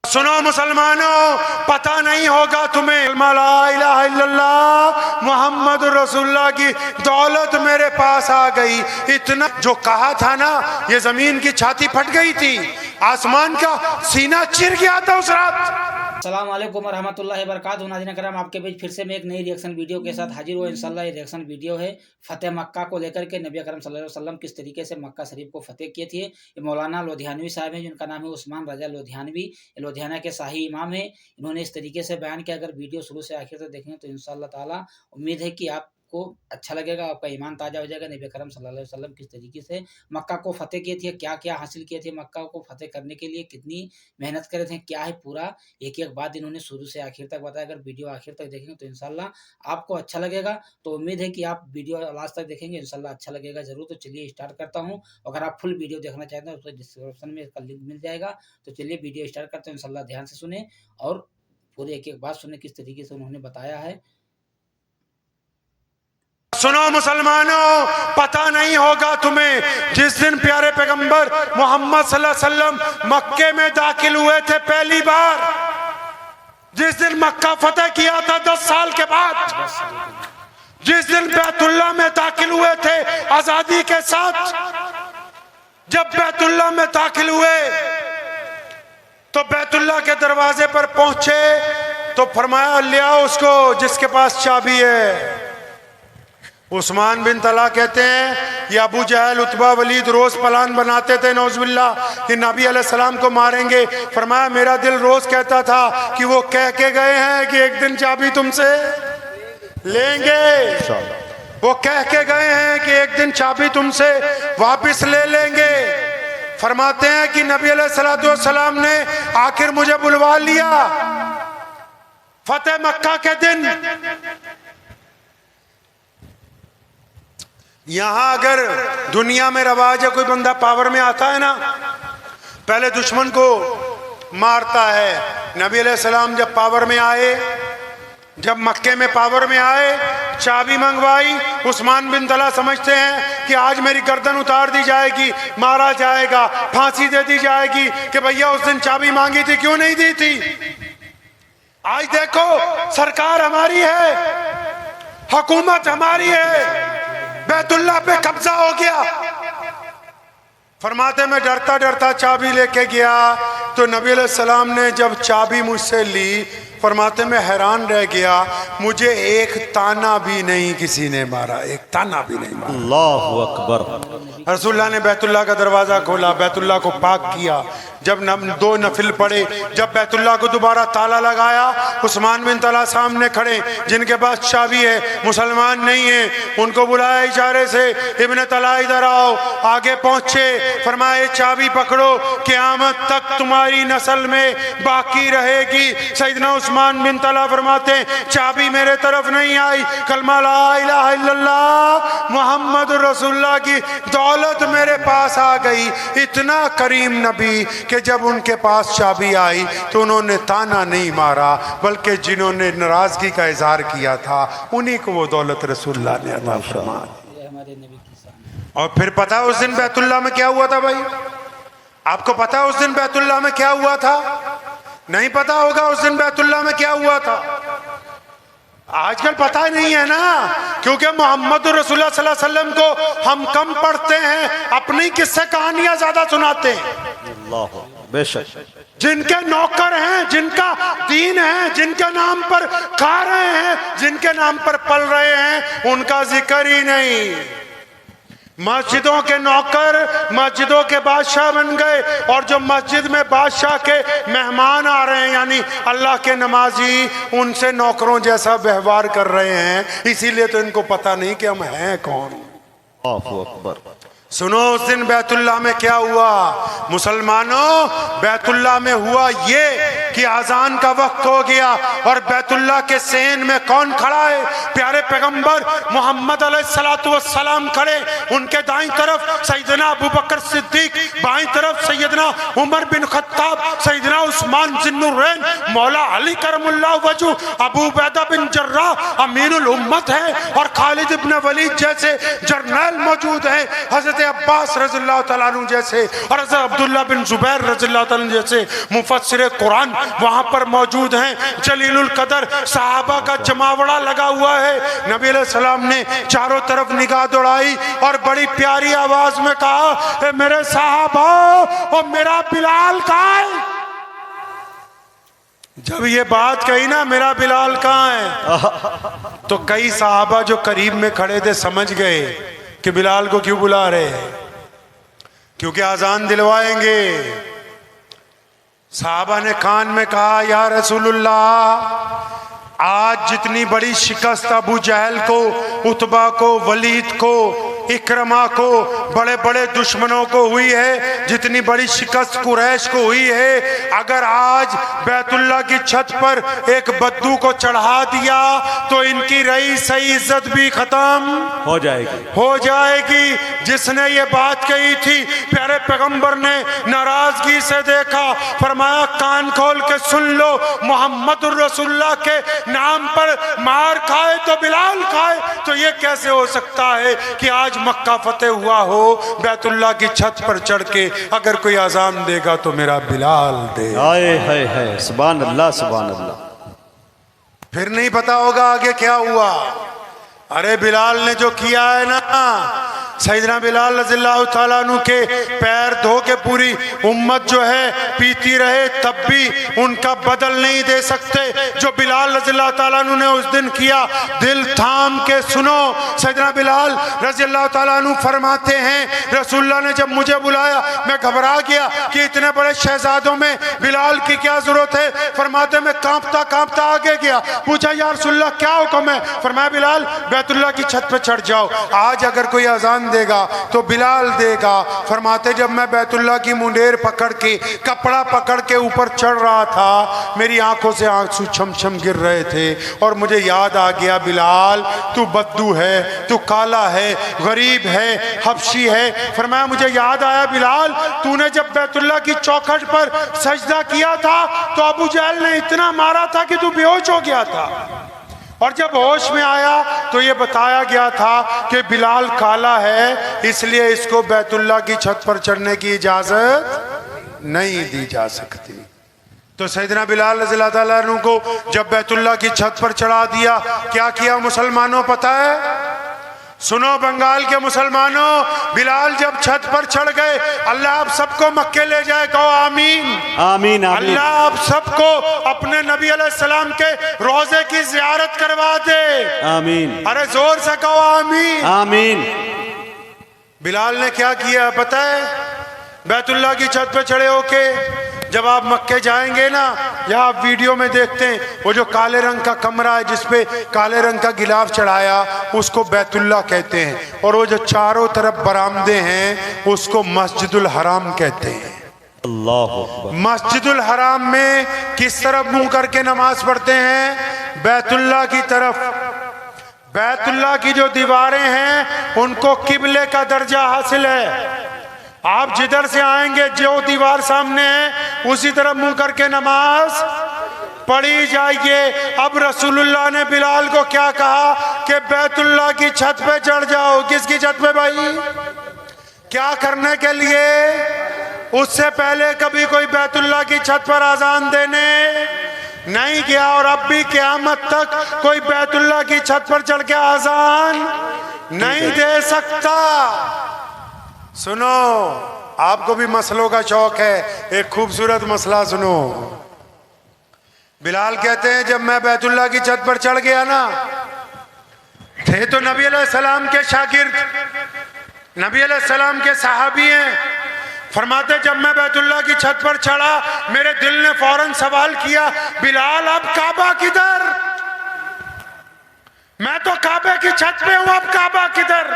सुनो मुसलमानों, पता नहीं होगा तुम्हें ला इलाहा इल्लल्लाह मोहम्मद रसूलुल्लाह की दौलत मेरे पास आ गई। इतना जो कहा था ना, ये जमीन की छाती फट गई थी, आसमान का सीना चिर गया था उस रात। अस्सलाम वालेकुम रहमतुल्लाहि व बरकातुहू। नाज़रीन करम, आपके बीच फिर से मैं एक नई रिएक्शन वीडियो के साथ हाजिर हुआ। इंशाल्लाह ये रिएक्शन वीडियो है फतेह मक्का को लेकर के। नबी करम सल्लल्लाहु अलैहि वसल्लम किस तरीके से मक्का शरीफ को फतेह किए थे। ये मौलाना लोधियानवी साहब हैं, जिनका नाम है उस्मान रजा लोधियानवी। लोधियाना के शाही इमाम है। इन्होंने इस तरीके से बयान किया। अगर वीडियो शुरू से आखिर तक देखेंगे तो इंशाल्लाह ताला उम्मीद है कि आपको अच्छा लगेगा, आपका ईमान ताज़ा हो जाएगा। नबी करम सल्लल्लाहु अलैहि वसल्लम किस तरीके से मक्का को फतेह किए थे, क्या क्या हासिल किए थे, मक्का को फतेह करने के लिए कितनी मेहनत करे थे, क्या है पूरा एक एक बात इन्होंने शुरू से आखिर तक बताया। अगर वीडियो आखिर तक देखेंगे तो इंशाल्लाह आपको अच्छा लगेगा। तो उम्मीद है कि आप वीडियो लास्ट तक देखेंगे, इंशाल्लाह अच्छा लगेगा जरूर। तो चलिए स्टार्ट करता हूँ। अगर आप फुल वीडियो देखना चाहते हैं तो डिस्क्रिप्शन में इसका लिंक मिल जाएगा। तो चलिए वीडियो स्टार्ट करते हैं। इंशाल्लाह ध्यान से सुने और पूरी एक एक बात सुने किस तरीके से उन्होंने बताया है। सुनो मुसलमानों, पता नहीं होगा तुम्हें, जिस दिन प्यारे पैगंबर मोहम्मद सल्लल्लाहु अलैहि वसल्लम मक्के में दाखिल हुए थे पहली बार, जिस दिन मक्का फतेह किया था 10 साल के बाद, जिस दिन बैतुल्लाह में दाखिल हुए थे आजादी के साथ, जब बैतुल्लाह में दाखिल हुए तो बैतुल्लाह के दरवाजे पर पहुंचे तो फरमाया ले आओ उसको जिसके पास चाबी है। उस्मान बिन तला कहते हैं ये अबू जहल उतबा वलीद रोज प्लान बनाते थे नौजुबिल्लाह कि नबी अलैहिस्सलाम को मारेंगे। फरमाया मेरा दिल रोज कहता था कि वो कह के गए हैं कि एक दिन चाबी तुमसे लेंगे, वो कह के गए हैं कि एक दिन चाबी तुमसे वापस ले लेंगे। फरमाते हैं कि नबी अलैहिस्सलाम ने आखिर मुझे बुलवा लिया फतेह मक्का के दिन। यहां अगर दुनिया में रवाज है, कोई बंदा पावर में आता है ना, पहले दुश्मन को मारता है। नबी अलैहिस्सलाम जब पावर में आए, जब मक्के में पावर में आए, चाबी मंगवाई। उस्मान बिन तला समझते हैं कि आज मेरी गर्दन उतार दी जाएगी, मारा जाएगा, फांसी दे दी जाएगी कि भैया उस दिन चाबी मांगी थी क्यों नहीं दी थी। आज देखो सरकार हमारी है, हुकूमत हमारी है, बैतुल्लाह पे कब्जा हो गया। फरमाते मैं डरता डरता चाबी लेके गया तो नबी अलैहिस्सलाम ने जब चाबी मुझसे ली, फरमाते मैं हैरान रह गया, मुझे एक ताना भी नहीं किसी ने मारा, एक ताना भी नहीं मारा। अल्लाहु अकबर। रसूलुल्लाह ने बैतुल्लाह का दरवाजा खोला, बैतुल्लाह को पाक किया, जब दो नफिल पड़े, जब बैतुल्लाह को दोबारा ताला लगाया, उस्मान बिन तला सामने खड़े जिनके पास चाबी है, मुसलमान नहीं है, उनको बुलाया इशारे से, इब्ने तला इधर आओ। आगे पहुंचे, फरमाए चाबी पकड़ो, क़यामत तक तुम्हारी नस्ल में बाकी रहेगी। सैयदना उस्मान बिन तला फरमाते चाबी मेरे तरफ नहीं आई, कलमा ला इलाहा इल्लल्लाह मोहम्मद रसूलुल्लाह की दौलत मेरे पास आ गई। इतना करीम नबी कि जब उनके पास चाबी आई तो उन्होंने ताना नहीं मारा, बल्कि जिन्होंने नाराजगी का इजहार किया था उन्हीं को वो दौलत रसूलुल्लाह ने अता फरमाई। और फिर पता है उस दिन बैतुल्लाह में क्या हुआ था भाई? आपको पता है उस दिन बैतुल्लाह में क्या हुआ था? नहीं पता होगा उस दिन बैतुल्लाह में क्या हुआ था। आजकल पता ही नहीं है ना, क्योंकि मोहम्मद रसूलुल्लाह सल्लल्लाहु अलैहि वसल्लम को हम कम पढ़ते हैं, अपनी किस्से कहानियां ज्यादा सुनाते हैं। बेशक जिनके नौकर हैं, जिनका दीन है, जिनके नाम पर खा रहे हैं, जिनके नाम पर पल रहे हैं, उनका जिक्र ही नहीं। मस्जिदों के नौकर मस्जिदों के बादशाह बन गए, और जो मस्जिद में बादशाह के मेहमान आ रहे हैं यानी अल्लाह के नमाजी, उनसे नौकरों जैसा व्यवहार कर रहे हैं। इसीलिए तो इनको पता नहीं कि हम हैं कौन। अल्लाहु अकबर। सुनो उस दिन बैतुल्लाह में क्या हुआ मुसलमानों? बैतुल्लाह में हुआ ये कि अजान का वक्त हो गया और बैतुल्लाह के सेन में कौन खड़ा है? प्यारे पैगंबर मोहम्मद अलैहिस्सलातु वस्सलाम खड़े, उनके दाईं तरफ सैयदना अबू बकर सिद्दीक, बाईं तरफ सैयदना उमर बिन खत्ताब, सैयदना उस्मान जिन्नुरैन, मौला अली करमुल्लाह वजू, अबू उबैदा बिन जर्राह अमीरुल उम्मत है, और खालिद इब्न वलीद जैसे जर्नैल मौजूद हैं, हजरत अब्बास रज़ियल्लाहु तआला अन्हु जैसे और हजरत अब्दुल्लाह बिन जुबैर रज़ियल्लाहु तआला अन्हु जैसे मुफस्सिर कुरान वहां पर मौजूद हैं। जलीलुल कदर सहाबा का जमावड़ा लगा हुआ है। नबी अलैहि सलाम ने चारों तरफ निगाह दौड़ाई और बड़ी प्यारी आवाज में कहा, ए मेरे साहबा, और मेरा बिलाल कहाँ है? जब ये बात कही ना, मेरा बिलाल कहाँ है, तो कई साहबा जो करीब में खड़े थे समझ गए कि बिलाल को क्यों बुला रहे हैं, क्योंकि आजान दिलवाएंगे। साहबा ने कान में कहा, या रसूलुल्लाह, आज जितनी बड़ी शिकस्त अबू जहल को, उतबा को, वलीद को, इकरमा को, बड़े बड़े दुश्मनों को हुई है, जितनी बड़ी शिकस्त कुरैश को हुई है, अगर आज बैतुल्लाह की छत पर एक बद्दू को चढ़ा दिया तो इनकी रही सही इज्जत भी खत्म हो जाएगी। जिसने ये बात कही थी, प्यारे पैगंबर ने नाराजगी से देखा, फरमाया कान खोल के सुन लो, मोहम्मदुर रसूलुल्लाह के नाम पर मार खाए तो बिलाल खाए, तो ये कैसे हो सकता है कि आज मक्का फतेह हुआ हो, बैतुल्लाह की छत पर चढ़ के अगर कोई आजान देगा तो मेरा बिलाल दे। हाय सुभान अल्लाह सुभान अल्लाह। फिर नहीं पता होगा आगे क्या हुआ। अरे बिलाल ने जो किया है ना, सैयदना बिलाल रज़ियल्लाहु ताला अन्हु के पैर धो के पूरी उम्मत जो है पीती रहे, तब भी उनका बदल नहीं दे सकते। जो बिलाल रज़ियल्लाहु ताला अन्हु ने उस दिन किया, दिल थाम के सुनो। सैयदना बिलाल रज़ियल्लाहु ताला अन्हु फरमाते हैं, रसूलुल्लाह ने जब मुझे बुलाया मैं घबरा गया कि इतने बड़े शहजादों में बिलाल की क्या जरूरत है। फरमाते मैं कांपता कांपता आगे गया, पूछा या रसूलुल्लाह क्या हुक्म है? फरमाया बिलाल बैतुल्लाह की छत पे चढ़ जाओ, आज अगर कोई अजान देगा तो बिलाल देगा। फरमाते जब मैं बैतुल्लाह की मुंडेर पकड़ के, कपड़ा पकड़ के ऊपर चढ़ रहा था, मेरी आंखों से आंसू छम छम गिर रहे थे और मुझे याद आ गया, बिलाल तू बद्दू है, तू काला है, गरीब है, हबशी है। फरमाया मुझे याद आया बिलाल, तूने जब बैतुल्लाह की चौखट पर सजदा किया था तो अबू जहल ने इतना मारा था कि तू बेहोश हो गया था, और जब होश में आया तो ये बताया गया था कि बिलाल काला है, इसलिए इसको बैतुल्लाह की छत पर चढ़ने की इजाजत नहीं दी जा सकती। तो सैयदना बिलाल रज़ियल्लाहु ताला अन्हु को जब बैतुल्लाह की छत पर चढ़ा दिया, क्या किया मुसलमानों पता है? सुनो बंगाल के मुसलमानों, बिलाल जब छत पर चढ़ गए, अल्लाह आप सबको मक्के ले जाए, कहो आमीन आमीन। अल्लाह आप सबको अपने नबी अलैहिस्सलाम के रोजे की जियारत करवा दे, आमीन। अरे जोर से कहो आमीन आमीन। बिलाल ने क्या किया पता है? बैतुल्लाह की छत पर चढ़े होके जब आप मक्के जाएंगे ना, या आप वीडियो में देखते हैं, वो जो काले रंग का कमरा है जिसपे काले रंग का गिलाफ चढ़ाया, उसको बैतुल्लाह कहते हैं, और वो जो चारों तरफ बरामदे हैं उसको मस्जिदुल हराम कहते हैं। अल्लाह मस्जिदुल हराम में किस तरफ मुंह करके नमाज पढ़ते हैं? बैतुल्लाह की तरफ। बैतुल्लाह की जो दीवारें हैं उनको किबले का दर्जा हासिल है। आप जिधर से आएंगे, जो दीवार सामने है उसी तरफ मुंह करके नमाज पढ़ी जाइए। अब रसूलुल्लाह ने बिलाल को क्या कहा कि बैतुल्लाह की छत पे चढ़ जाओ। किसकी छत पे भाई? क्या करने के लिए? उससे पहले कभी कोई बैतुल्लाह की छत पर आजान देने नहीं गया, और अब भी क़यामत तक कोई बैतुल्लाह की छत पर चढ़ के आजान नहीं दे सकता। सुनो, आपको भी मसलों का शौक है, एक खूबसूरत मसला सुनो। बिलाल कहते हैं जब मैं बैतुल्लाह की छत पर चढ़ गया ना, थे तो नबी अलैहिस्सलाम के शागिर्द, नबी अलैहिस्सलाम के सहाबी हैं। फरमाते जब मैं बैतुल्लाह की छत पर चढ़ा, मेरे दिल ने फौरन सवाल किया, बिलाल अब काबा किधर? मैं तो काबे की छत पे हूं, अब काबा किधर?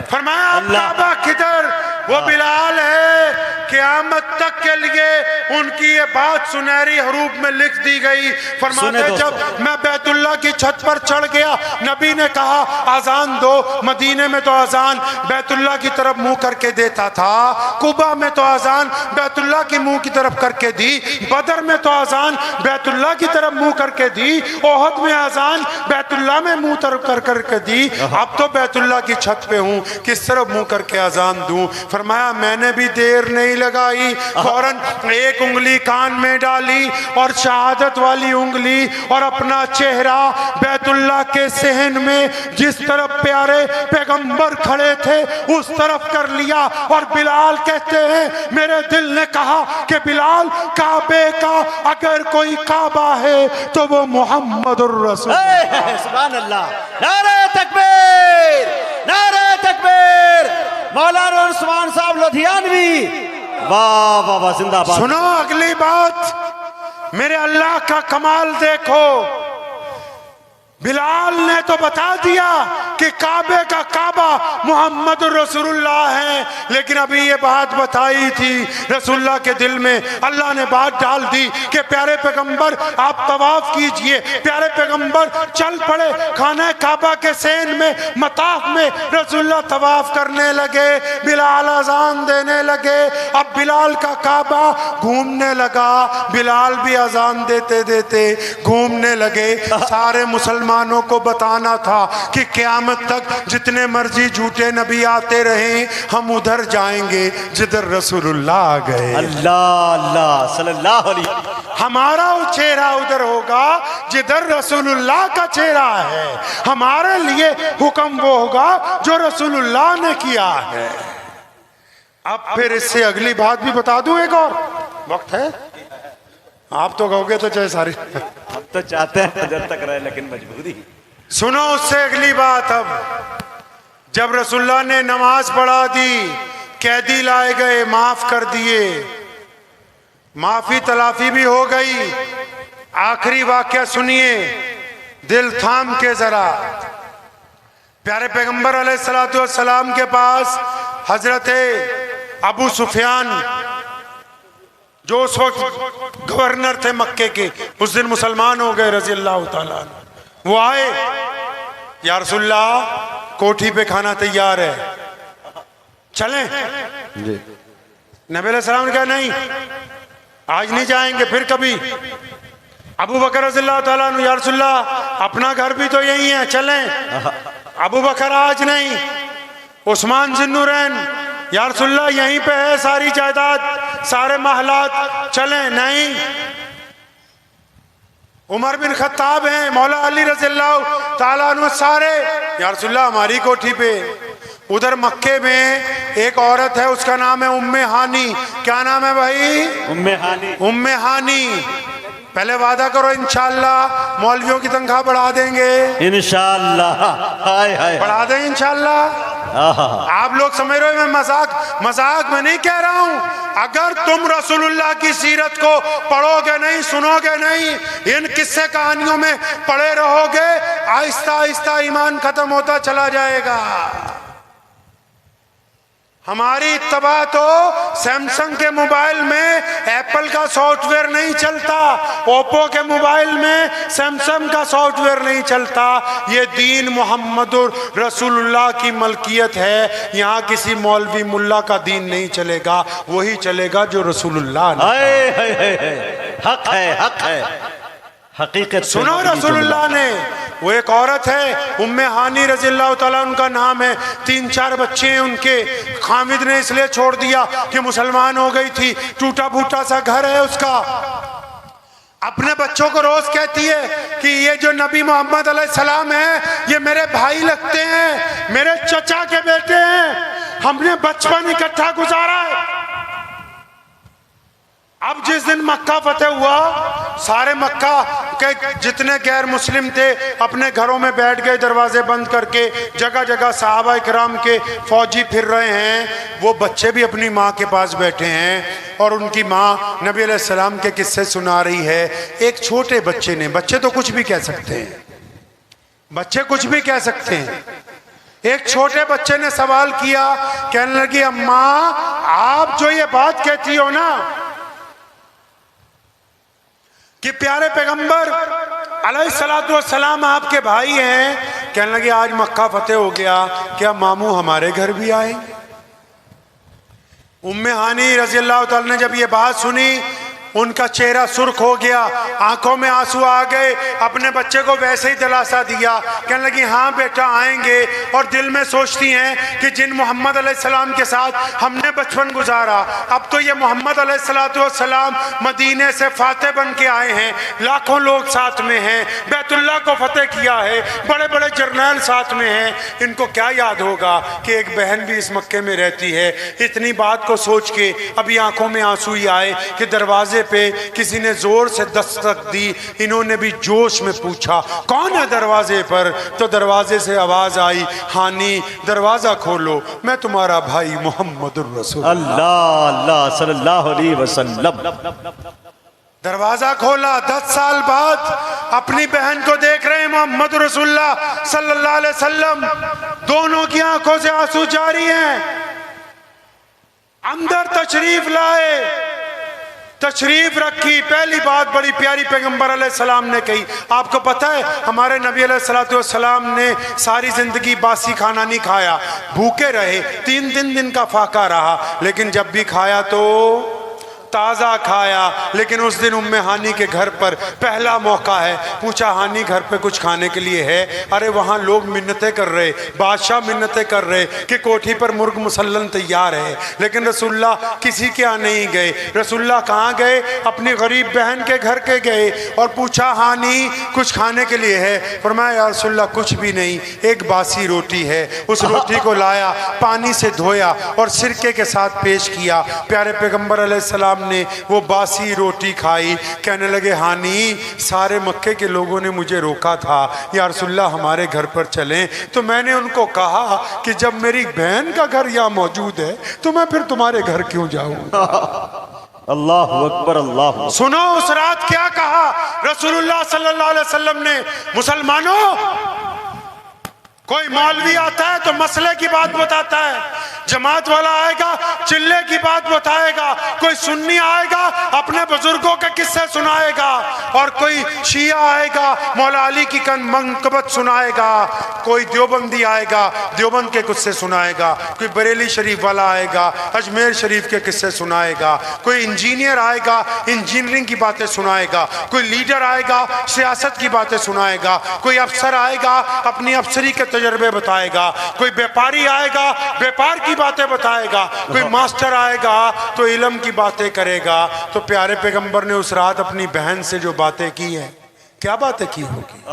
फरमाया अब काबा किधर? वो बिलाल है क़यामत तक के लिए उनकी ये बात सुनहरी हरूफ में लिख दी गई। फरमाते जब मैं बैतुल्लाह की छत पर चढ़ गया, नबी ने कहा अजान दो। मदीने में तो अजान बैतुल्लाह की तरफ मुंह करके देता था, कुबा में तो अजान बैतुल्लाह की मुंह की तरफ करके दी, बदर में तो अजान बैतुल्लाह की तरफ मुंह करके दी, ओहद में अजान बैतुल्लाह में मुंह तरफ कर करके दी। अब तो बैतुल्लाह की छत पे हूँ, किस तरफ मुंह करके अजान दूं? फरमाया मैंने भी देर नहीं लगाई, फौरन एक उंगली कान में डाली और शहादत वाली उंगली और अपना चेहरा बैतुल्लाह के सहन में जिस तरफ प्यारे पैगंबर खड़े थे उस तरफ कर लिया। और बिलाल कहते हैं मेरे दिल ने कहा कि बिलाल, काबे का अगर कोई काबा है तो वो मोहम्मदुर रसूल। सुभान अल्लाह, नारे तकबीर, नारे तकबीर। मौलाना उस्मान साहब लुधियानवी, वाह वाह वाह, जिंदाबाद। सुनो अगली बात, मेरे अल्लाह का कमाल देखो। बिलाल ने तो बता दिया कि काबे का काबा मोहम्मद रसूलुल्लाह है, लेकिन अभी ये बात बताई थी रसूलुल्लाह के दिल में अल्लाह ने बात डाल दी कि प्यारे पैगंबर आप तवाफ कीजिए। प्यारे पैगंबर चल पड़े खाना काबा के सेन में, मताफ में रसूलुल्लाह तवाफ करने लगे, बिलाल अजान देने लगे। अब बिलाल का काबा घूमने लगा, बिलाल भी अजान देते देते घूमने लगे। सारे मुसलमानों को बताना था कि क़यामत तक जितने मर्जी झूठे नबी आते रहे, हम उधर जाएंगे जिधर रसूलुल्लाह आ गए। अल्लाह अल्लाह सल्लल्लाहु अलैहि वसल्लम। हमारा चेहरा उधर होगा जिधर रसूलुल्लाह का चेहरा है, हमारे लिए हुक्म वो होगा जो रसूलुल्लाह ने किया है। अब फिर इससे अगली बात भी बता दूं, एक और वक्त है, आप तो कहोगे तो चाहे सारी, हम तो चाहते हैं नजर तक रहे लेकिन मजबूरी। सुनो उससे अगली बात। अब जब रसूलुल्लाह ने नमाज पढ़ा दी, कैदी लाए गए, माफ कर दिए, माफी तलाफी भी हो गई। आखिरी वाक्या सुनिए, दिल थाम के जरा। प्यारे पैगंबर अलैहिस्सलातु वस्सलाम के पास हजरत अबू सुफियान जो उस वक्त गवर्नर थे मक्के के, उस दिन मुसलमान हो गए रजी अल्लाह ताला अन्हु। वो आए, या रसूलल्लाह कोठी पे खाना तैयार है, चलें? नबी अलैहि सलाम ने कहा नहीं, आज नहीं जाएंगे, फिर कभी। अबू बकर रजी अल्लाह ताला अन्हु, या रसूलल्लाह अपना घर भी तो यही है, चलें? अबू बकर आज नहीं। उस्मान ज़ुन्नुरैन, या रसूलल्लाह यहीं पे है सारी जायदाद, सारे महलात, चलें? नहीं। उमर बिन खत्ताब हैं, मौला अली रज़ी अल्लाह ताला अन्हु, सारे, या रसूलल्लाह हमारी कोठी पे। उधर मक्के में एक औरत है, उसका नाम है उम्मे हानी। क्या नाम है भाई? उम्मे हानी। उम्मे हानी। पहले वादा करो इंशाअल्लाह मौलवियों की तनख्वाह बढ़ा देंगे, इंशाअल्लाह। हाय हाय, बढ़ा देंगे इंशाअल्लाह। आप लोग समझ रहे हो मैं मजाक में नहीं कह रहा हूं। अगर तुम रसूलुल्लाह की सीरत को पढ़ोगे नहीं, सुनोगे नहीं, इन किस्से कहानियों में पड़े रहोगे, आहिस्ता आहिस्ता ईमान खत्म होता चला जाएगा। हमारी इत्तबा तो सैमसंग के मोबाइल में एप्पल का सॉफ्टवेयर नहीं चलता, ओप्पो के मोबाइल में सैमसंग का सॉफ्टवेयर नहीं चलता। ये दीन मोहम्मदुर रसूलुल्लाह की मलकियत है। यहाँ किसी मौलवी मुल्ला का दीन नहीं चलेगा, वही चलेगा जो रसूलुल्लाह ने। हक है, हक है, हकीकत। सुनो रसूलुल्लाह ने, वो एक औरत है उम्मे हानी रज़ी अल्लाह ताला, उनका नाम है, 3-4 बच्चे हैं उनके। खामिद ने इसलिए छोड़ दिया कि मुसलमान हो गई थी, टूटा फूटा सा घर है उसका। अपने बच्चों को रोज कहती है कि ये जो नबी मोहम्मद अलैहिस्सलाम है ये मेरे भाई लगते हैं, मेरे चचा के बेटे हैं, हमने बचपन इकट्ठा गुजारा है। अब जिस दिन मक्का फतेह हुआ, सारे मक्का के जितने गैर मुस्लिम थे अपने घरों में बैठ गए, दरवाजे बंद करके। जगह जगह सहाबा इकराम के फौजी फिर रहे हैं, वो बच्चे भी अपनी माँ के पास बैठे हैं और उनकी माँ नबी अलैहिस्सलाम के किस्से सुना रही है। एक छोटे बच्चे ने, बच्चे तो कुछ भी कह सकते हैं, बच्चे कुछ भी कह सकते हैं, एक छोटे बच्चे ने सवाल किया, कहने लगी अम्मा आप जो ये बात कहती हो ना कि प्यारे पैगंबर अलैहिस्सलातु वस्सलाम आपके भाई हैं, कहने लगे आज मक्का फतेह हो गया, क्या मामू हमारे घर भी आए? उम्मे हानी रज़ी अल्लाह ताला ने जब ये बात सुनी, उनका चेहरा सुर्ख हो गया, आंखों में आंसू आ गए, अपने बच्चे को वैसे ही दिलासा दिया, कहने लगी हाँ बेटा आएंगे। और दिल में सोचती हैं कि जिन मोहम्मद अलैहिस्सलाम के साथ हमने बचपन गुजारा, अब तो ये मोहम्मद अलैहिस्सलाम मदीने से फातेह बन के आए हैं, लाखों लोग साथ में हैं, बैतुल्लाह को फतेह किया है, बड़े बड़े जर्नैल साथ में हैं, इनको क्या याद होगा कि एक बहन भी इस मक्के में रहती है। इतनी बात को सोच के अभी आंखों में आंसू ही आए कि दरवाजे पे किसी ने जोर से दस्तक दी। इन्होंने भी जोश में पूछा कौन है दरवाजे पर, तो दरवाजे से आवाज आई हानी दरवाजा खोलो, मैं तुम्हारा भाई मोहम्मदुर रसूल अल्लाह अल्लाह सल्लल्लाहु अलैहि वसल्लम। दरवाजा खोला, 10 साल बाद अपनी बहन को देख रहे हैं मोहम्मद रसूलुल्लाह सल्लल्लाहु अलैहि वसल्लम, दोनों की आंखों से आंसू जारी हैं। अंदर तशरीफ लाए, तशरीफ रखी, पहली बात बड़ी प्यारी पैगंबर अलैहिस्सलाम ने कही। आपको पता है हमारे नबी अलैहिस्सलाम ने सारी जिंदगी बासी खाना नहीं खाया, भूखे रहे, 3 दिन का फाका रहा, लेकिन जब भी खाया तो ताज़ा खाया। लेकिन उस दिन उम्मे हानी के घर पर पहला मौका है, पूछा हानी घर पे कुछ खाने के लिए है? अरे वहाँ लोग मिन्नतें कर रहे, बादशाह मिन्नतें कर रहे कि कोठी पर मुर्ग मुसल्लन तैयार है, लेकिन रसूलुल्लाह किसी के यहाँ नहीं गए। रसूलुल्लाह कहाँ गए? अपनी गरीब बहन के घर के गए और पूछा हानी कुछ खाने के लिए है? फरमाया या रसूलुल्लाह कुछ भी नहीं, एक बासी रोटी है। उस रोटी को लाया, पानी से धोया और सिरके के साथ पेश किया। प्यारे पैगंबर अलैहिस्सलाम ने वो बासी रोटी खाई, कहने लगे हानी सारे मक्के के लोगों ने मुझे रोका था या रसूलुल्लाह हमारे घर पर चलें, तो मैंने उनको कहा कि जब मेरी बहन का घर यहाँ मौजूद है तो मैं फिर तुम्हारे घर क्यों जाऊं? अल्लाह अकबर अल्लाह। सुनो उस रात क्या कहा रसूलुल्लाह सल्लल्लाहु अलैहि वसल्लम ने, मुसलमानों कोई मौलवी आता है तो मसले की बात बताता है, जमात वाला आएगा चिल्ले की बात बताएगा, कोई सुन्नी आएगा अपने बुजुर्गों के किस्से सुनाएगा, और कोई शिया आएगा मौला अली की मनक़बत सुनाएगा, कोई देवबंदी आएगा देवबंद के किस्से सुनाएगा, कोई बरेली शरीफ वाला आएगा अजमेर शरीफ के किस्से सुनाएगा, कोई इंजीनियर आएगा इंजीनियरिंग की बातें सुनाएगा, कोई लीडर आएगा सियासत की बातें सुनाएगा, कोई अफसर आएगा अपनी अफसरी के तजर्बे बताएगा, कोई व्यापारी आएगा व्यापार की बातें बताएगा, कोई मास्टर आएगा तो इल्म की बातें करेगा। तो प्यारे पैगंबर ने उस रात अपनी बहन से जो बातें की हैं, क्या बातें की होगी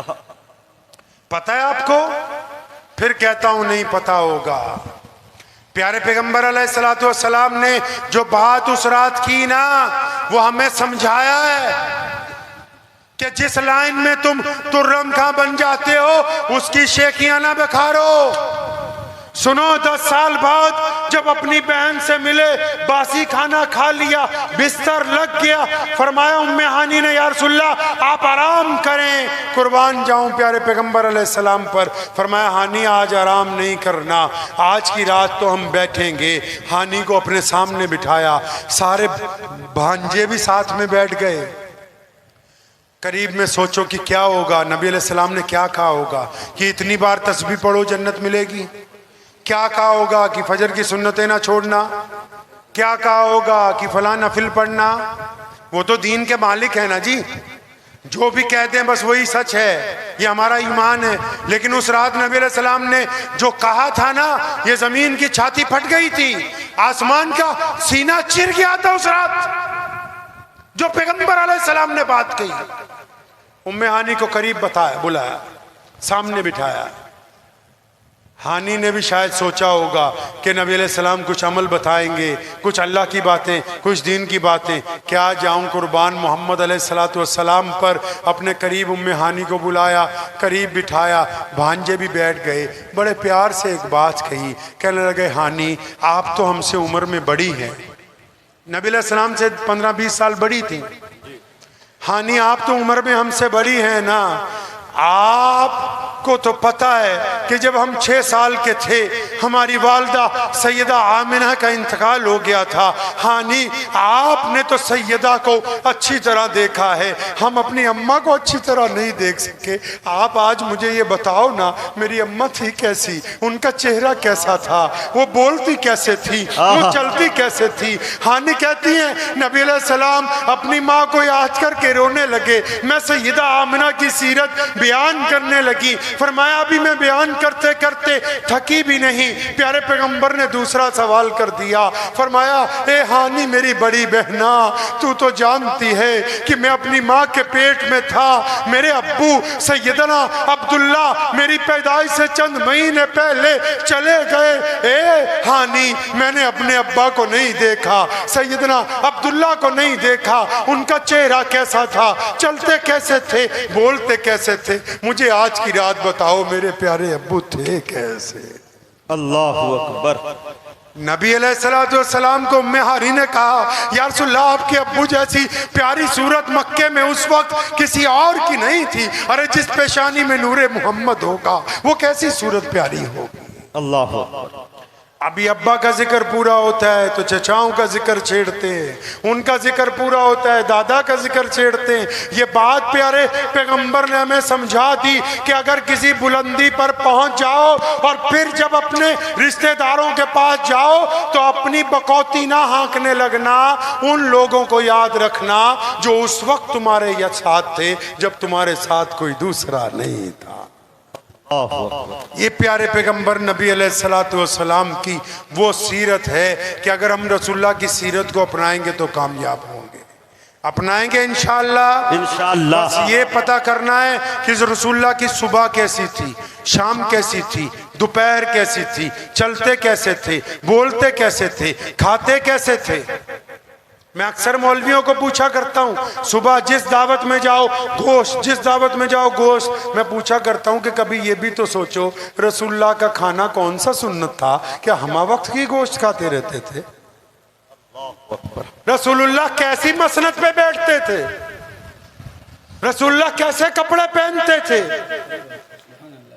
पता है आपको? फिर कहता हूं नहीं पता होगा। प्यारे पैगंबर अलैहिस्सलातु वस्सलाम ने जो बात उस रात की ना, वो हमें समझाया है कि जिस लाइन में तुम तुर्रम खां बन जाते हो उसकी शेखियां ना बखारो। सुनो 10 साल बाद जब अपनी बहन से मिले, बासी खाना खा लिया, बिस्तर लग गया, फरमाया उम्मे हानी ने या रसूलल्लाह आप आराम करें, कुर्बान जाऊं प्यारे पैगंबर अलैहिस्सलाम पर। फरमाया हानी आज आराम नहीं करना, आज की रात तो हम बैठेंगे। हानी को अपने सामने बिठाया, सारे भांजे भी साथ में बैठ गए। करीब में सोचो कि क्या होगा, नबी अलैहिस्सलाम ने क्या कहा होगा कि इतनी बार तस्बीह पढ़ो जन्नत मिलेगी? क्या कहा होगा कि फजर की सुन्नतें ना छोड़ना? क्या कहा होगा कि फला नफिल पढ़ना? वो तो दीन के मालिक है ना जी, जो भी कहते हैं बस वही सच है, ये हमारा ईमान है। लेकिन उस रात नबी अलैहिस्सलाम ने जो कहा था ना, ये जमीन की छाती फट गई थी, आसमान का सीना चिर गया था उस रात जो पैगंबर अलैहिस्सलाम ने बात कही। उम्मे हानी को करीब बुलाया, सामने बिठाया। हानी ने भी शायद सोचा होगा कि नबी अलैहिस्सलाम कुछ अमल बताएंगे, कुछ अल्लाह की बातें, कुछ दीन की बातें। क्या जाऊं कुर्बान मोहम्मद अलैहिस्सलातु वस्सलाम पर। अपने करीब उम्मे हानी को बुलाया, करीब बिठाया, भांजे भी बैठ गए। बड़े प्यार से एक बात कही, कहने लगे हानी आप तो हमसे उम्र में बड़ी हैं, नबी अलैहिस्सलाम से 15-20 साल बड़ी थी। हानी आप तो उम्र में हमसे बड़ी हैं ना, आप को तो पता है कि जब हम 6 साल के थे हमारी वालदा सैयदा आमिना का इंतकाल हो गया था। हानी, आपने तो सैयदा को अच्छी तरह देखा है, हम अपनी अम्मा को अच्छी तरह नहीं देख सके। आप आज मुझे ये बताओ ना, मेरी अम्मा थी कैसी, उनका चेहरा कैसा था, वो बोलती कैसे थी, वो चलती कैसे थी। हानी कहती है नबी अलैहिस्सलाम अपनी माँ को याद करके रोने लगे। मैं सैयदा आमिना की सीरत बयान करने लगी। फरमाया अभी मैं बयान करते करते थकी भी नहीं। प्यारे पैगंबर ने दूसरा सवाल कर दिया। फरमाया ए हानी मेरी बड़ी बहना, तू तो जानती है कि मैं अपनी माँ के पेट में था। मेरे अब्बू सैयदना अब्दुल्ला मेरी पैदाइश से चंद महीने पहले चले गए। ए हानी, मैंने अपने अब्बा को नहीं देखा, सैयदना अब्दुल्ला को नहीं देखा। उनका चेहरा कैसा था, चलते कैसे थे, बोलते कैसे थे। मुझे आज की रात बताओ मेरे प्यारे अब्बू थे कैसे। अल्लाहु अकबर। नबी अलैहिस्सलाम को उम्मे हारी ने कहा या रसूलल्लाह, आपके अब्बू जैसी प्यारी सूरत मक्के में उस वक्त किसी और की नहीं थी। अरे जिस पेशानी में नूरे मोहम्मद होगा वो कैसी सूरत प्यारी होगी। अल्लाहु अकबर। अभी अब्बा का जिक्र पूरा होता है तो चचाओं का जिक्र छेड़ते हैं, उनका जिक्र पूरा होता है दादा का जिक्र छेड़ते हैं। ये बात प्यारे पैगंबर ने हमें समझा दी कि अगर किसी बुलंदी पर पहुंच जाओ और फिर जब अपने रिश्तेदारों के पास जाओ तो अपनी बकौती ना हाँकने लगना। उन लोगों को याद रखना जो उस वक्त तुम्हारे साथ थे जब तुम्हारे साथ कोई दूसरा नहीं था। ये प्यारे पैगंबर नबी अलैहिस्सलाम की वो सीरत है कि अगर हम रसूलुल्लाह की सीरत को अपनाएंगे तो कामयाब होंगे, अपनाएंगे इंशाअल्लाह। इंशाअल्लाह। बस ये पता करना है कि रसूलुल्लाह की सुबह कैसी थी, शाम कैसी थी, दोपहर कैसी थी, चलते कैसे थे, बोलते कैसे थे, खाते कैसे थे। मैं अक्सर मौलवियों को पूछा करता हूँ, सुबह जिस दावत में जाओ गोश्त, जिस दावत में जाओ गोश्त। मैं पूछा करता हूँ कि कभी ये भी तो सोचो रसूलुल्लाह का खाना कौन सा सुन्नत था, क्या हम वक्त की गोश्त खाते रहते थे? रसूलुल्लाह कैसी मसनद पे बैठते थे, रसूलुल्लाह कैसे कपड़े पहनते थे,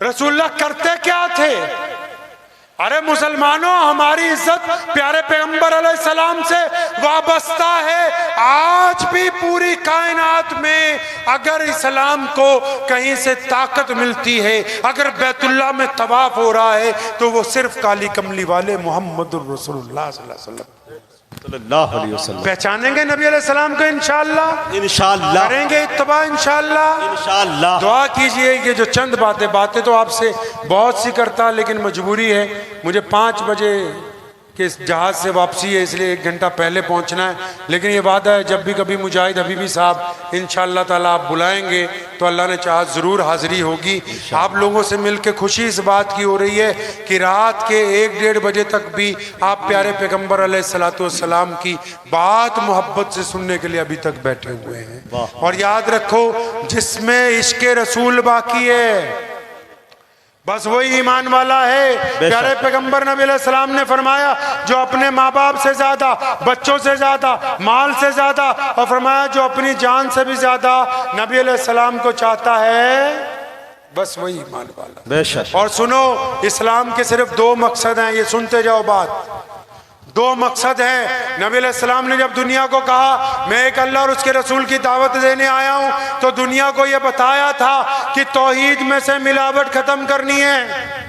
रसूलुल्लाह करते क्या थे। अरे मुसलमानों, हमारी इज्जत प्यारे पैगंबर अलैहिस्सलाम से वाबस्ता है। आज भी पूरी कायनात में अगर इस्लाम को कहीं से ताकत मिलती है, अगर बैतुल्लाह में तवाफ हो रहा है तो वो सिर्फ काली कमली वाले मोहम्मदुर रसूलुल्लाह सल्लल्लाहु अलैहि वसल्लम पहचानेंगे नबी अलैहिस्सलाम को इंशाअल्लाह। इंशाअल्लाह करेंगे इत्तबा इंशाअल्लाह। इंशाअल्लाह। दुआ कीजिए। ये जो चंद बातें तो आपसे बहुत सी करता, लेकिन मजबूरी है, मुझे 5 बजे के जहाज़ से वापसी है, इसलिए 1 घंटा पहले पहुंचना है। लेकिन ये वादा है जब भी कभी मुजाहिद हबीबी साहब इंशाअल्लाह ताला आप बुलाएंगे तो अल्लाह ने चाहा ज़रूर हाज़िरी होगी। आप लोगों से मिलकर खुशी इस बात की हो रही है कि रात के 1-1:30 बजे तक भी आप प्यारे पैगंबर अलैहिस्सलातु वस्सलाम की बात मोहब्बत से सुनने के लिए अभी तक बैठे हुए हैं। और याद रखो, जिसमें इश्क़ रसूल बाकी है बस वही ईमान वाला है। प्यारे पैगंबर नबी अलैहिस्सलाम ने फरमाया जो अपने माँ बाप से ज्यादा, बच्चों से ज्यादा, माल से ज्यादा, और फरमाया जो अपनी जान से भी ज्यादा नबी अलैहिस्सलाम को चाहता है, बस वही ईमान वाला। बेशक। और सुनो, इस्लाम के सिर्फ 2 मकसद हैं, ये सुनते जाओ बात। 2 मकसद हैं। नबी अलैहिस्सलाम ने जब दुनिया को कहा मैं एक अल्लाह और उसके रसूल की दावत देने आया हूं, तो दुनिया को यह बताया था कि तौहीद में से मिलावट खत्म करनी है।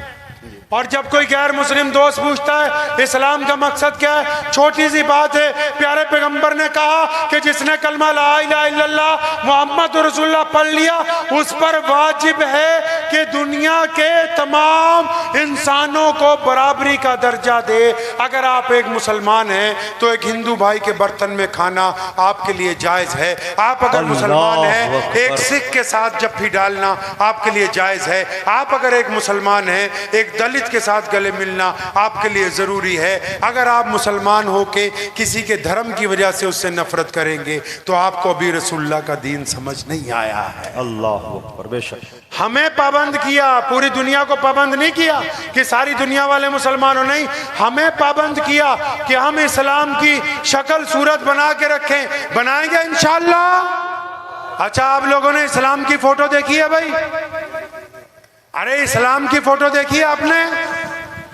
और जब कोई गैर मुस्लिम दोस्त पूछता है इस्लाम का मकसद क्या है, छोटी सी बात है। प्यारे पैगंबर ने कहा कि जिसने कलमा ला इलाहा इल्लल्लाह मुहम्मद रसूलुल्लाह पढ़ लिया, उस पर वाजिब है कि दुनिया के तमाम इंसानों को बराबरी का दर्जा दे। अगर आप एक मुसलमान हैं तो एक हिंदू भाई के बर्तन में खाना आपके लिए जायज़ है। आप अगर मुसलमान हैं, एक सिख के साथ जफ्फी डालना आपके लिए जायज़ है। आप अगर एक मुसलमान हैं, एक दलित के साथ गले मिलना आपके लिए जरूरी है। अगर आप मुसलमान हो के किसी के धर्म की वजह से उससे नफरत करेंगे तो आपको अभी रसूलुल्लाह का दीन समझ नहीं आया है। अल्लाह अकबर। बेशक। हमें पाबंद किया, पूरी दुनिया को पाबंद नहीं किया कि सारी दुनिया वाले मुसलमानों, नहीं, हमें पाबंद किया कि हम इस्लाम की शक्ल सूरत बना के रखें। बनाएंगे इंशाअल्लाह। अच्छा, आप लोगों ने इस्लाम की फोटो देखी है भाई? अरे इस्लाम की फोटो देखी है आपने?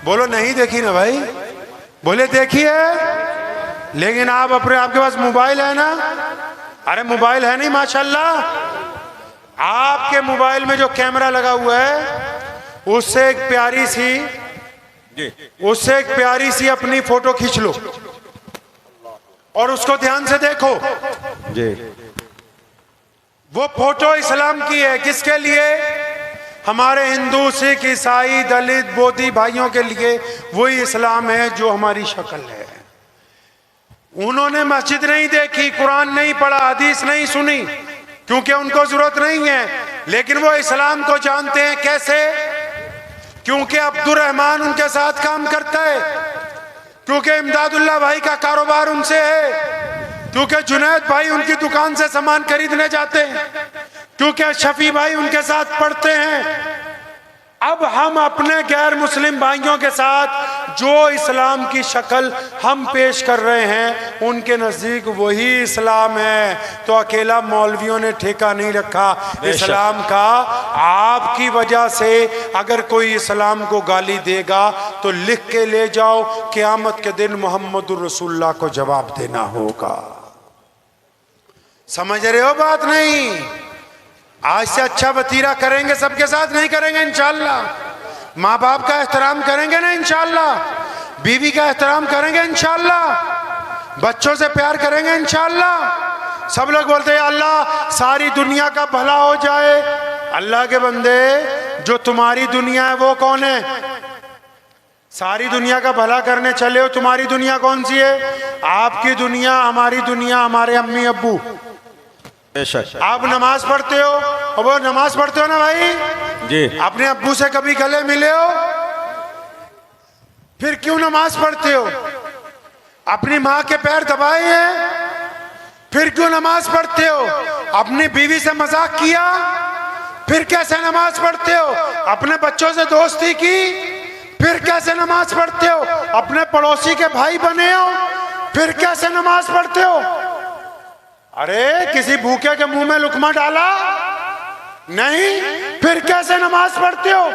बोलो नहीं देखी ना भाई, बोले देखी है। लेकिन आप अपने आपके पास मोबाइल है ना? अरे मोबाइल है नहीं माशाल्लाह। आपके मोबाइल में जो कैमरा लगा हुआ है उससे एक प्यारी सी अपनी फोटो खींच लो और उसको ध्यान से देखो। जी वो फोटो इस्लाम की है। किसके लिए? हमारे हिंदू, सिख, ईसाई, दलित, बोधी भाइयों के लिए वही इस्लाम है जो हमारी शक्ल है। उन्होंने मस्जिद नहीं देखी, कुरान नहीं पढ़ा, हदीस नहीं सुनी, क्योंकि उनको जरूरत नहीं है। लेकिन वो इस्लाम को जानते हैं। कैसे? क्योंकि अब्दुल रहमान उनके साथ काम करता है, क्योंकि इमदादुल्लाह भाई का कारोबार उनसे है, क्योंकि जुनैद भाई उनकी दुकान से सामान खरीदने जाते हैं, क्योंकि शफी भाई उनके साथ पढ़ते हैं। अब हम अपने गैर मुस्लिम भाइयों के साथ जो इस्लाम की शक्ल हम पेश कर रहे हैं उनके नज़दीक वही इस्लाम है। तो अकेला मौलवियों ने ठेका नहीं रखा इस्लाम का। आपकी वजह से अगर कोई इस्लाम को गाली देगा तो लिख के ले जाओ, क़यामत के दिन मोहम्मदुर रसूलुल्लाह को जवाब देना होगा। समझ रहे हो बात? नहीं, आज से अच्छा वतीरा करेंगे सबके साथ, नहीं करेंगे इंशाल्लाह। माँ बाप का एहतराम करेंगे ना इंशाल्लाह, बीवी का एहतराम करेंगे इंशाल्लाह, बच्चों से प्यार करेंगे इंशाल्लाह। सब लोग बोलते हैं अल्लाह सारी दुनिया का भला हो जाए। अल्लाह के बंदे, जो तुम्हारी दुनिया है वो कौन है? सारी दुनिया का भला करने चले हो। तुम्हारी दुनिया कौन सी है? आपकी दुनिया, हमारी दुनिया, हमारे अम्मी अब्बू। आप नमाज पढ़ते हो, और वो नमाज पढ़ते हो ना भाई जी। अपने अब्बू से कभी गले मिले हो? फिर क्यों नमाज पढ़ते हो? अपनी माँ के पैर दबाए हैं, फिर क्यों नमाज पढ़ते हो? अपनी बीवी से मजाक किया, फिर कैसे नमाज पढ़ते हो? अपने बच्चों से दोस्ती की, फिर कैसे नमाज पढ़ते हो? अपने पड़ोसी के भाई बने हो, फिर कैसे नमाज पढ़ते हो? अरे किसी भूखे के मुंह में लुकमा डाला नहीं, फिर कैसे नमाज पढ़ते हो?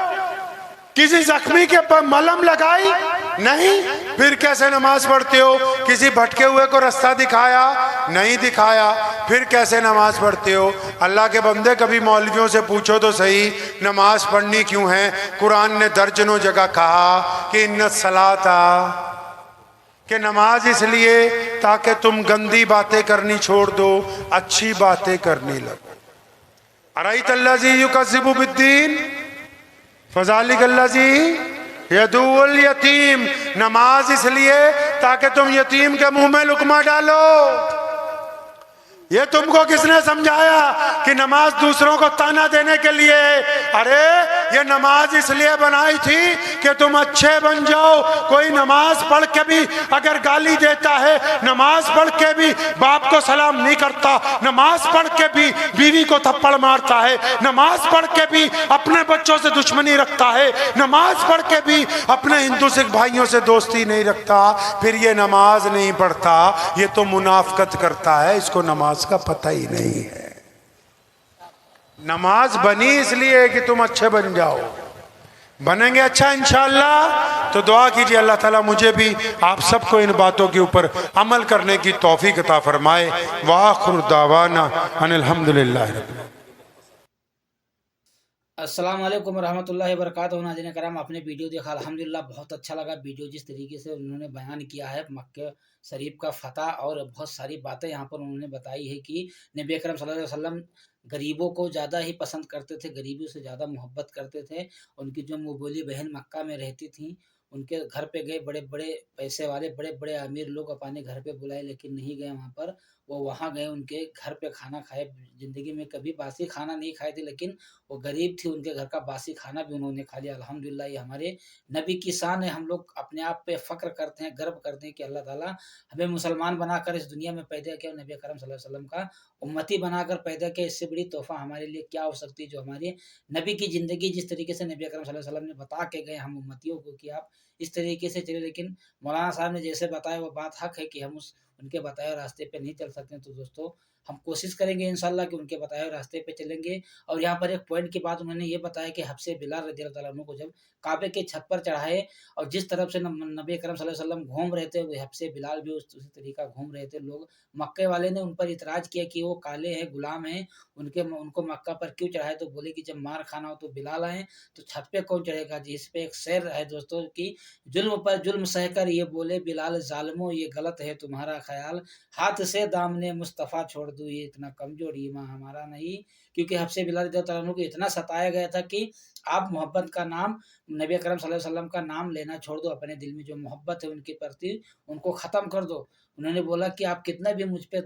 किसी जख्मी के पर मलहम लगाई नहीं, फिर कैसे नमाज पढ़ते हो? किसी भटके हुए को रास्ता दिखाया नहीं, दिखाया, फिर कैसे नमाज पढ़ते हो? अल्लाह के बंदे, कभी मौलवियों से पूछो तो सही नमाज पढ़नी क्यों है। कुरान ने दर्जनों जगह कहा कि इन्नत सलाता, कि नमाज इसलिए ताकि तुम गंदी बातें करनी छोड़ दो, अच्छी बातें करने लगो। अराइत अल्लाजी युकज़्ज़िबु बिद्दीन फज़ालिक अल्लाजी यदुल यतीम। नमाज इसलिए ताकि तुम यतीम के मुंह में लुकमा डालो। ये तुमको किसने समझाया कि नमाज दूसरों को ताना देने के लिए? अरे ये नमाज इसलिए बनाई थी कि तुम अच्छे बन जाओ। कोई नमाज पढ़ के भी अगर गाली देता है, नमाज पढ़ के भी बाप को सलाम नहीं करता, नमाज पढ़ के भी बीवी को थप्पड़ मारता है, नमाज पढ़ के भी अपने बच्चों से दुश्मनी रखता है, नमाज पढ़ के भी अपने हिंदू सिख भाइयों से दोस्ती नहीं रखता, फिर ये नमाज नहीं पढ़ता, ये तो मुनाफकत करता है, इसको नमाज का पता ही नहीं है। नमाज बनी इसलिए कि तुम अच्छे बन जाओ। बनेंगे अच्छा इंशाअल्लाह। तो दुआ कीजिए अल्लाह ताला मुझे भी आप सबको इन बातों के ऊपर अमल करने की तौफीक अता फरमाए। वाखिर दावाना अनिल हम्दुलिल्लाह। अस्सलाम वालेकुम रहमतुल्लाहि व बरकातहू। नाज़रीन कराम, आपने वीडियो देखा, अल्हम्दुलिल्लाह बहुत अच्छा लगा वीडियो। जिस तरीके से उन्होंने बयान किया है मक्के शरीफ का फतह, और बहुत सारी बातें यहाँ पर उन्होंने बताई है कि नबी अकरम सल्लल्लाहु अलैहि वसल्लम गरीबों को ज़्यादा ही पसंद करते थे, गरीबों से ज़्यादा मोहब्बत करते थे। उनकी जो मुबोली बहन मक्का में रहती थी, उनके घर पे गए, बड़े बड़े पैसे वाले, बड़े बड़े अमीर लोग अपने घर पे बुलाए, लेकिन नहीं गए वहाँ पर। वो वहाँ गए, उनके घर पे खाना खाए। ज़िंदगी में कभी बासी खाना नहीं खाए थे, लेकिन वो गरीब थी, उनके घर का बासी खाना भी उन्होंने खा लिया। अल्हम्दुलिल्लाह, ये हमारे नबी की शान है। हम लोग अपने आप पे फ़ख्र करते हैं, गर्व करते हैं कि अल्लाह ताला हमें मुसलमान बनाकर इस दुनिया में पैदा किया, नबी अकरम सल्लल्लाहु अलैहि वसल्लम का उम्मती बनाकर पैदा किया। इससे बड़ी तोहफ़ा हमारे लिए क्या हो सकती है? जो हमारे नबी की ज़िंदगी, जिस तरीके से नबी अकरम सल्लल्लाहु अलैहि वसल्लम ने बता के गए हम उम्मतियों को कि आप इस तरीके से चले। लेकिन मौलाना साहब ने जैसे बताया वो बात हक है कि हम उनके बताए रास्ते पे नहीं चल सकते। तो दोस्तों, हम कोशिश करेंगे इंशाल्लाह कि उनके बताए हुए रास्ते पे चलेंगे। और यहाँ पर एक पॉइंट की बात उन्होंने ये बताया कि हफ्से बिलाल रज़ी अल्लाह तआला अन्हु को जब काबे के छत पर चढ़ाए और जिस तरफ से नबी करम सल्लल्लाहु अलैहि वसल्लम घूम रहे थे, वो हफ्से बिलाल भी उसी तरीका घूम रहे थे। लोग मक्के वाले ने उन पर इतराज़ किया कि वो काले हैं, गुलाम हैं, उनको मक्का पर क्यों चढ़ाए? तो बोले कि जब मार खाना हो तो बिलाल आएँ, तो छत पे कौन चढ़ेगा जी? इस पे एक शेर है दोस्तों कि जुल्म पर जुल्म सहकर ये बोले बिलाल ज़ालिमों ये गलत है तुम्हारा ख़याल, हाथ से दामने मुस्तफ़ा छोड़ दूँ ये इतना कमज़ोर ईमान हमारा नहीं। क्योंकि हफ्से बिलाल रज़ी अल्लाह तआला अन्हु को इतना सताया गया था कि आप मोहब्बत का नाम, नबी अकरम सल्लल्लाहु अलैहि वसल्लम का नाम लेना छोड़ दो, अपने दिल में जो मोहब्बत है उनके प्रति उनको ख़त्म कर दो। उन्होंने बोला कि आप कितना भी मुझ पे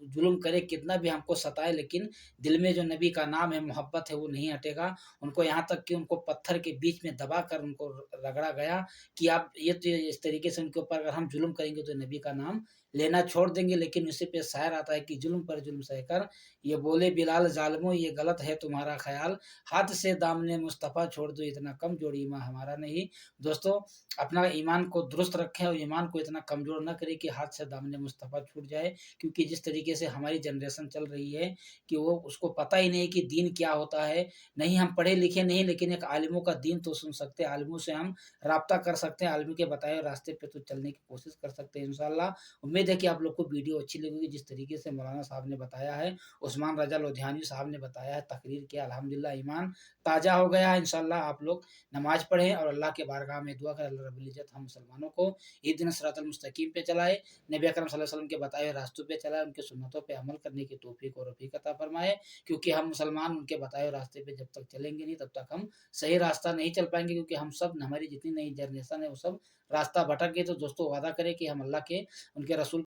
जुल्म करें, कितना भी हमको सताए, लेकिन दिल में जो नबी का नाम है, मोहब्बत है, वो नहीं हटेगा। उनको यहाँ तक कि उनको पत्थर के बीच में दबाकर उनको रगड़ा गया कि आप ये तो इस तरीके से उनके ऊपर अगर हम जुल्म करेंगे तो नबी का नाम लेना छोड़ देंगे। लेकिन उसी पे शायर आता है कि जुल्म पर जुल्म सहकर ये बोले बिलाल ज़ालिमों ये गलत है तुम्हारा ख़याल, हाथ से दामने मुस्तफ़ा छोड़ दो इतना कमज़ोर ईमान हमारा नहीं। दोस्तों, अपना ईमान को दुरुस्त रखें और ईमान को इतना कमज़ोर ना करें कि हाथ से दामने मुस्तफ़ा छूट जाए। क्योंकि जिस तरीके से हमारी जनरेशन चल रही है कि वो उसको पता ही नहीं कि दीन क्या होता है। नहीं हम पढ़े लिखे नहीं, लेकिन एक आलिमों का दीन तो सुन सकते हैं, आलिमों से हम राब्ता कर सकते हैं, आलिम के बताए हुए रास्ते पे तो चलने की कोशिश कर सकते हैं इंशाअल्लाह। उम्मीद है कि आप लोग को वीडियो अच्छी लगेगी। जिस तरीके से मौलाना साहब ने बताया है, उस्मान रज़ा लोधियानी साहब ने बताया है, तकरीर किया, अल्हम्दुलिल्लाह ईमान ताज़ा हो गया है। इंशाअल्लाह आप लोग नमाज़ पढ़ें और अल्लाह के बारगाह में दुआ करें, अल्लाह रब्बुल इज़्ज़त हम मुसलमानों को इहदिना सिरातल मुस्तकीम पे चलाए, नबी अकरम सल्लल्लाहु अलैहि वसल्लम के बताए हुए रास्तों पे चलाए, उनकी सुन्नतों पे अमल करने की तौफीक और रफ़ीक अता फरमाए। क्योंकि हम मुसलमान उनके बताए हुए रास्ते पे जब तक चलेंगे नहीं, तब तक हम सही रास्ता नहीं चल पाएँगे। क्योंकि हम सब, हमारी जितनी नई जनरेशन है, वो सब रास्ता भटक गए। तो दोस्तों वादा करें कि हम अल्लाह के, उनके रसूल